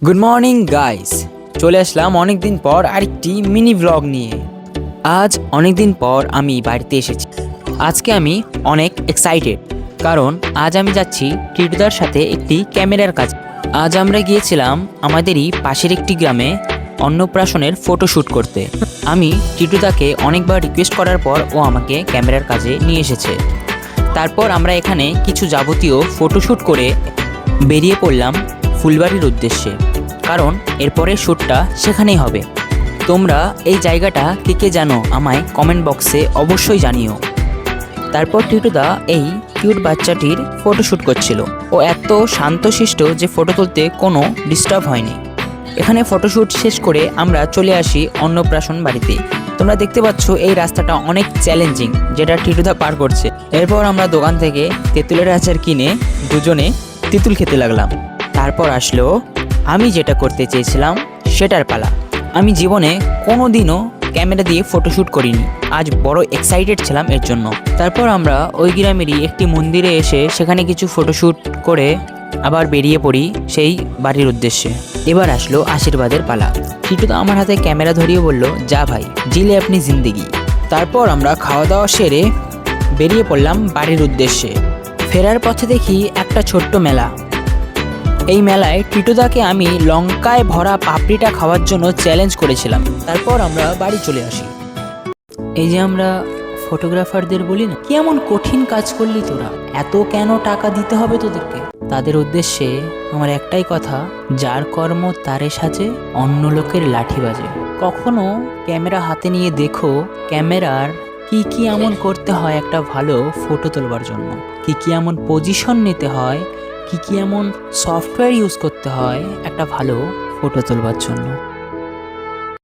Good morning guys, চলে আসলাম অনেক দিন পর আরেকটি মিনি ব্লগ নিয়ে। আজ অনেক দিন পর আমি বাড়িতে এসেছি। আজকে আমি অনেক এক্সাইটেড, কারণ আজ আমি যাচ্ছি টিটুদার সাথে একটি ক্যামেরার কাজে। আজ আমরা গিয়েছিলাম আমাদেরই পাশের একটি গ্রামে অন্নপ্রাশনের ফটোশ্যুট করতে। আমি টিটুদাকে অনেকবার রিকোয়েস্ট করার পর ও আমাকে ক্যামেরার কাজে নিয়ে এসেছে। তারপর আমরা এখানে কিছু যাবতীয় ফটোশ্যুট করে বেরিয়ে পড়লাম ফুলবাড়ির উদ্দেশ্যে, কারণ এরপরের শ্যুটটা সেখানেই হবে। তোমরা এই জায়গাটা কে কে জানো আমায় কমেন্ট বক্সে অবশ্যই জানিও। তারপর টিটুদা এই কিউট বাচ্চাটির ফটোশ্যুট করছিল। ও এত শান্তশিষ্ট যে ফটো তুলতে কোনো ডিস্টার্ব হয়নি। এখানে ফটোশ্যুট শেষ করে আমরা চলে আসি অন্নপ্রাশন বাড়িতে। তোমরা দেখতে পাচ্ছ এই রাস্তাটা অনেক চ্যালেঞ্জিং, যেটা টিটুদা পার করছে। এরপর আমরা দোকান থেকে তেঁতুলের আচার কিনে দুজনে তেঁতুল খেতে লাগলাম। তারপর আসলো আমি যেটা করতে চেয়েছিলাম সেটার পালা। আমি জীবনে কোনো দিনও ক্যামেরা দিয়ে ফটোশ্যুট করিনি, আজ বড় এক্সাইটেড ছিলাম এর জন্য। তারপর আমরা ওই গ্রামেরই একটি মন্দিরে এসে সেখানে কিছু ফটোশ্যুট করে আবার বেরিয়ে পড়ি সেই বাড়ির উদ্দেশ্যে। এবার আসলো আশীর্বাদের পালা। টিটুদা আমার হাতে ক্যামেরা ধরিয়ে বলল, যা ভাই, জিলে আপনি জিন্দেগি। তারপর আমরা খাওয়া দাওয়া সেরে বেরিয়ে পড়লাম বাড়ির উদ্দেশ্যে। ফেরার পথে দেখি একটা ছোট্ট মেলা। এই মেলায় টিটুদাকে আমি লঙ্কায় ভরা পাপড়িটা খাওয়ার জন্য চ্যালেঞ্জ করেছিলাম। তারপর আমরা বাড়ি চলে আসি। এই যে আমরা ফটোগ্রাফারদের বলি না, কি এমন কঠিন কাজ করলি তোরা, এত কেন টাকা দিতে হবে তোদেরকে? তাদের উদ্দেশ্যে আমার একটাই কথা, যার কর্ম তারে সাজে, অন্য লোকের লাঠি বাজে। কখনো ক্যামেরা হাতে নিয়ে দেখো ক্যামেরার কি কি এমন করতে হয় একটা ভালো ফটো তোলবার জন্য, কি কি এমন পজিশন নিতে হয়, কি কি এমন সফটওয়্যার ইউজ করতে হয় একটা ভালো ফটো তোলবার জন্য।